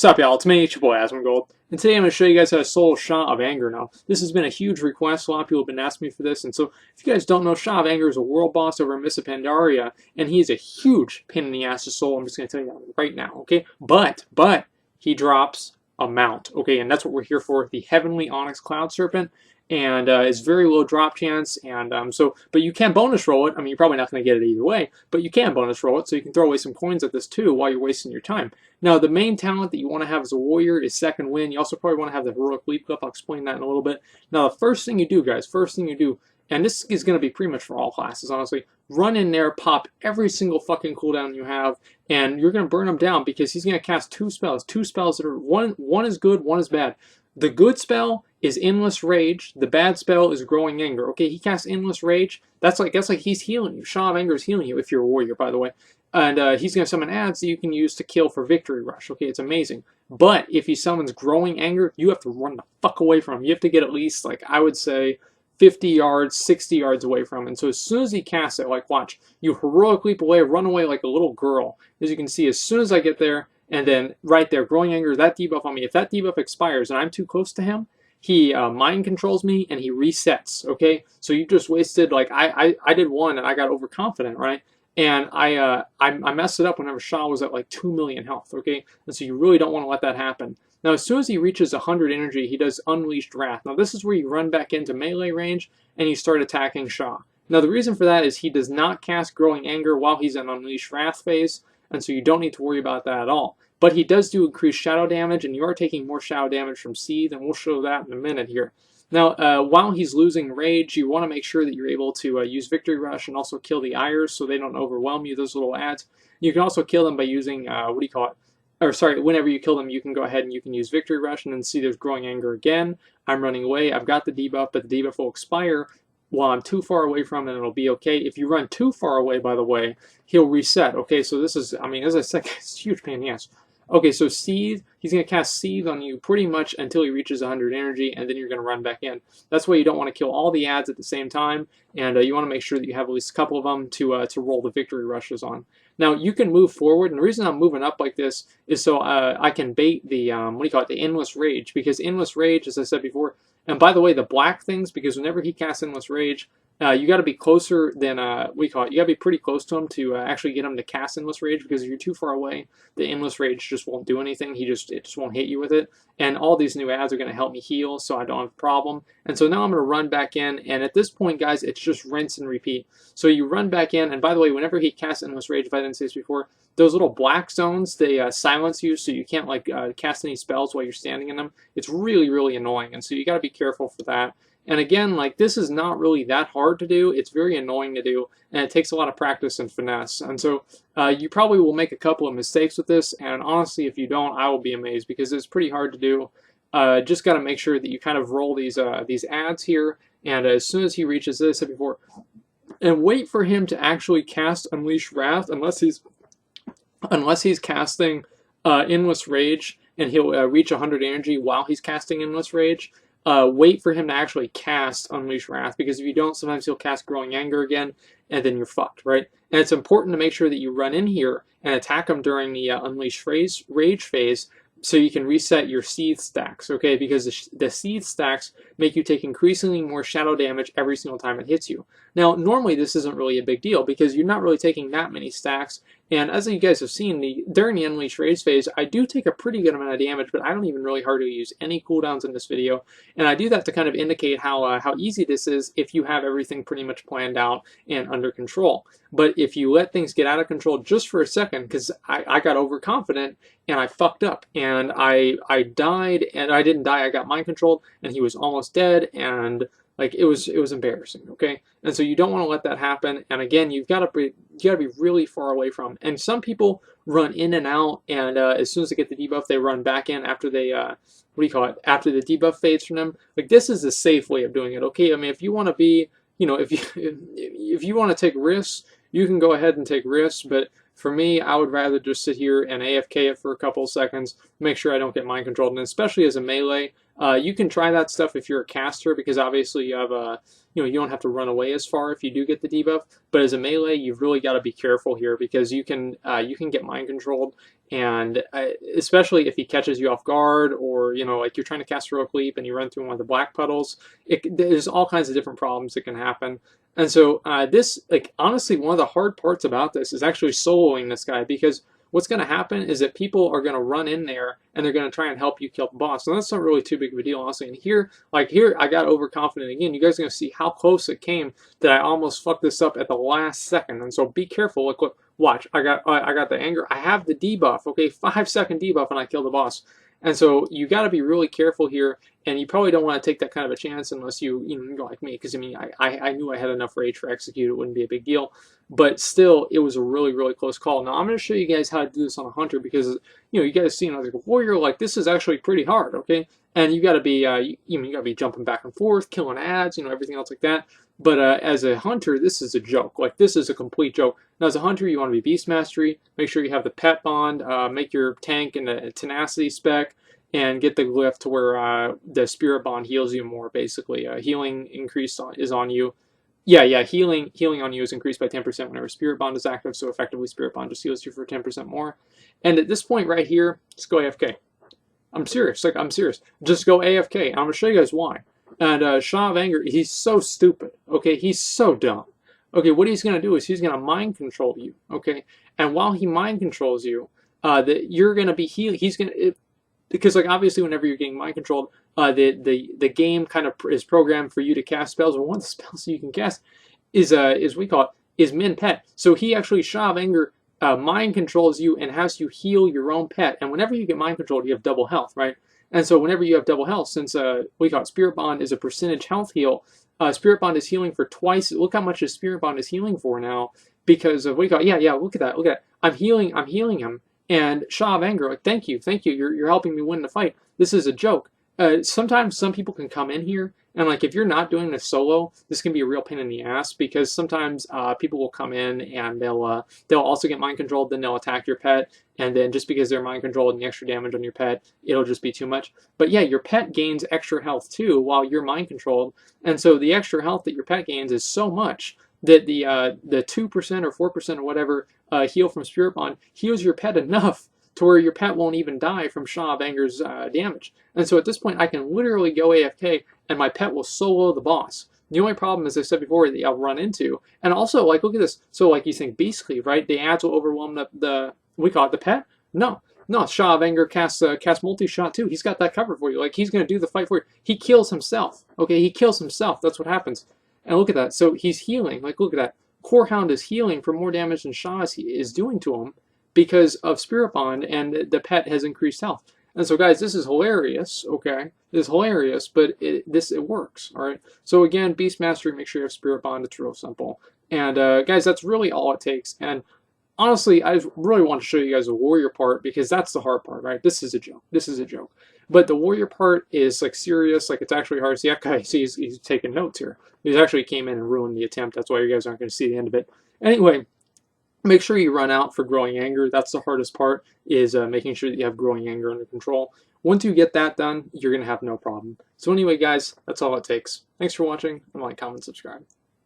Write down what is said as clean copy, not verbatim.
Sup y'all, it's me, it's your boy Asmongold, and today I'm going to show you guys how to solo Shah of Anger now. This has been a huge request, a lot of people have been asking me for this, and so if you guys don't know, Shah of Anger is a world boss over in Mists of Pandaria, and he's a huge pain in the ass to solo. I'm just going to tell you that right now, okay? But, he drops a mount, okay, and that's what we're here for, the Heavenly Onyx Cloud Serpent, and it's very low drop chance, and but you can bonus roll it. I mean, you're probably not going to get it either way, but you can bonus roll it, so you can throw away some coins at this too while you're wasting your time. Now, the main talent that you want to have as a warrior is Second Wind. You also probably want to have the Heroic Leap Clip. I'll explain that in a little bit. Now, the first thing you do, guys, and this is going to be pretty much for all classes, honestly, run in there, pop every single fucking cooldown you have, and you're going to burn him down because he's going to cast two spells that are, one is good, one is bad. The good spell is Endless Rage. The bad spell is Growing Anger. Okay, he casts Endless Rage. That's like he's healing you. Shah of Anger is healing you if you're a warrior, by the way. And he's going to summon ads that you can use to kill for Victory Rush. Okay, it's amazing. But if he summons Growing Anger, you have to run the fuck away from him. You have to get at least, like, I would say 50 yards, 60 yards away from him. And so as soon as he casts it, like, watch, you heroic leap away, run away like a little girl. As you can see, as soon as I get there, and then right there, Growing Anger, that debuff on me, if that debuff expires and I'm too close to him, he mind controls me and he resets, okay? So you just wasted, like, I did one and I got overconfident, right? And I messed it up whenever Shah was at like 2 million health, okay? And so you really don't want to let that happen. Now, as soon as he reaches 100 energy, he does Unleashed Wrath. Now, this is where you run back into melee range and you start attacking Shah. Now, the reason for that is he does not cast Growing Anger while he's in Unleashed Wrath phase, and so you don't need to worry about that at all. But he does do increased shadow damage, and you are taking more shadow damage from Seethe, and we'll show that in a minute here. Now, while he's losing Rage, you want to make sure that you're able to use Victory Rush and also kill the Eyres so they don't overwhelm you, those little ads. You can also kill them by using, whenever you kill them, you can go ahead and you can use Victory Rush, and then see there's Growing Anger again. I'm running away. I've got the debuff, but the debuff will expire while I'm too far away from him, and it'll be okay. If you run too far away, by the way, he'll reset. Okay, so this is, I mean, as I said, it's a huge pain in the ass. Okay, so Seethe, he's going to cast Seethe on you pretty much until he reaches 100 energy, and then you're going to run back in. That's why you don't want to kill all the ads at the same time, and you want to make sure that you have at least a couple of them to roll the Victory Rushes on. Now, you can move forward, and the reason I'm moving up like this is so I can bait the, the Endless Rage, because Endless Rage, as I said before, and by the way, the black things, because whenever he casts Endless Rage, you got to be closer than, you got to be pretty close to him to actually get him to cast Endless Rage, because if you're too far away, the Endless Rage just won't do anything. It just won't hit you with it. And all these new ads are going to help me heal, so I don't have a problem. And so now I'm going to run back in, and at this point, guys, it's just rinse and repeat. So you run back in, and by the way, whenever he casts Endless Rage, if I didn't say this before, those little black zones, they silence you, so you can't like cast any spells while you're standing in them. It's really, really annoying, and so you got to be careful for that. And again, like, this is not really that hard to do. It's very annoying to do, and it takes a lot of practice and finesse. And so you probably will make a couple of mistakes with this, and honestly, if you don't, I will be amazed, because it's pretty hard to do. Just got to make sure that you kind of roll these ads here, and as soon as he reaches this, I said before, and wait for him to actually cast Unleash Wrath, unless he's casting Endless Rage, and he'll reach 100 energy while he's casting Endless Rage. Wait for him to actually cast Unleash Wrath, because if you don't, sometimes he'll cast Growing Anger again, and then you're fucked, right? And it's important to make sure that you run in here and attack him during the Unleash Rage phase, so you can reset your Seethe stacks, okay? Because the Seethe stacks make you take increasingly more shadow damage every single time it hits you. Now, normally this isn't really a big deal, because you're not really taking that many stacks, and as you guys have seen, during the Unleash Rage phase, I do take a pretty good amount of damage, but I don't even really hardly use any cooldowns in this video, and I do that to kind of indicate how easy this is if you have everything pretty much planned out and under control. But if you let things get out of control just for a second, because I got overconfident, and I fucked up, and I died, and I didn't die, I got mind controlled, and he was almost dead, and like, it was embarrassing, okay? And so you don't want to let that happen. And again, you got to be really far away from him. And some people run in and out, and as soon as they get the debuff, they run back in after they after the debuff fades from them. Like, this is a safe way of doing it, okay? I mean, if you want to be, if you want to take risks, you can go ahead and take risks, but for me, I would rather just sit here and AFK it for a couple of seconds, make sure I don't get mind controlled, and especially as a melee, You can try that stuff if you're a caster, because obviously you have a, you don't have to run away as far if you do get the debuff. But as a melee, you've really got to be careful here, because you can get mind controlled, and especially if he catches you off guard, or like you're trying to cast heroic leap and you run through one of the black puddles. There's all kinds of different problems that can happen. And so this, like, honestly, one of the hard parts about this is actually soloing this guy, because what's going to happen is that people are going to run in there and they're going to try and help you kill the boss. And that's not really too big of a deal, honestly. And here, I got overconfident again. You guys are going to see how close it came that I almost fucked this up at the last second. And so be careful. Like, look, watch. I got the anger. I have the debuff. Okay, 5-second debuff, and I kill the boss. And so you got to be really careful here, and you probably don't want to take that kind of a chance unless you go like me, because I mean I knew I had enough rage for execute. It wouldn't be a big deal, but still it was a really close call. Now I'm going to show you guys how to do this on a hunter, because you guys see like a warrior, like this is actually pretty hard, okay? And you got to be you got to be jumping back and forth, killing ads, everything else like that. But as a hunter, this is a joke. Like, this is a complete joke. Now, as a hunter, you want to be beast mastery. Make sure you have the pet bond. Make your tank and a tenacity spec, and get the glyph to where the spirit bond heals you more. Basically, healing increase is on you. Yeah. Healing on you is increased by 10% whenever spirit bond is active. So effectively, spirit bond just heals you for 10% more. And at this point right here, just go AFK. I'm serious. Like, I'm serious. Just go AFK. I'm gonna show you guys why. And Shah of Anger, he's so stupid. Okay, he's so dumb. Okay, what he's gonna do is he's gonna mind control you. Okay, and while he mind controls you, you're gonna be healing. Because like obviously whenever you're getting mind controlled, the game kind of is programmed for you to cast spells. But one of the spells you can cast is we call it is min pet. So he actually, Shah of Anger, mind controls you and has you heal your own pet. And whenever you get mind controlled, you have double health, right? And so whenever you have double health, since we call it Spirit Bond is a percentage health heal, Spirit Bond is healing for twice. Look how much his Spirit Bond is healing for now, because of what we call, yeah, look at that, look at that. I'm healing him. And Shah of Anger, like, thank you, you're helping me win the fight. This is a joke. Sometimes some people can come in here, and like if you're not doing this solo, this can be a real pain in the ass, because sometimes people will come in and they'll also get mind controlled, then they'll attack your pet, and then just because they're mind controlled and the extra damage on your pet, it'll just be too much. But yeah, your pet gains extra health too while you're mind controlled, and so the extra health that your pet gains is so much that the 2% or 4% or whatever heal from Spirit Bond heals your pet enough to where your pet won't even die from Shah of Anger's damage. And so at this point, I can literally go AFK, and my pet will solo the boss. The only problem, as I said before, that I'll run into, and also, like, look at this. So, like, you think Beast Cleave, right? The ads will overwhelm we call it the pet? No, Shah of Anger casts multi-shot too. He's got that covered for you. Like, he's going to do the fight for you. He kills himself. Okay, he kills himself. That's what happens. And look at that. So he's healing. Like, look at that. Core Hound is healing for more damage than Shah is doing to him, because of Spirit Bond, and the pet has increased health. And so, guys, this is hilarious, okay? This is hilarious, but it works, all right? So, again, Beast Mastery, make sure you have Spirit Bond. It's real simple. And, guys, that's really all it takes. And, honestly, I really want to show you guys the warrior part, because that's the hard part, right? This is a joke. This is a joke. But the warrior part is, like, serious. Like, it's actually hard. See, that guy, see, he's taking notes here. He actually came in and ruined the attempt. That's why you guys aren't going to see the end of it. Anyway, make sure you run out for growing anger. That's the hardest part, is making sure that you have growing anger under control. Once you get that done, you're going to have no problem. So anyway, guys, that's all it takes. Thanks for watching, and like, comment, subscribe.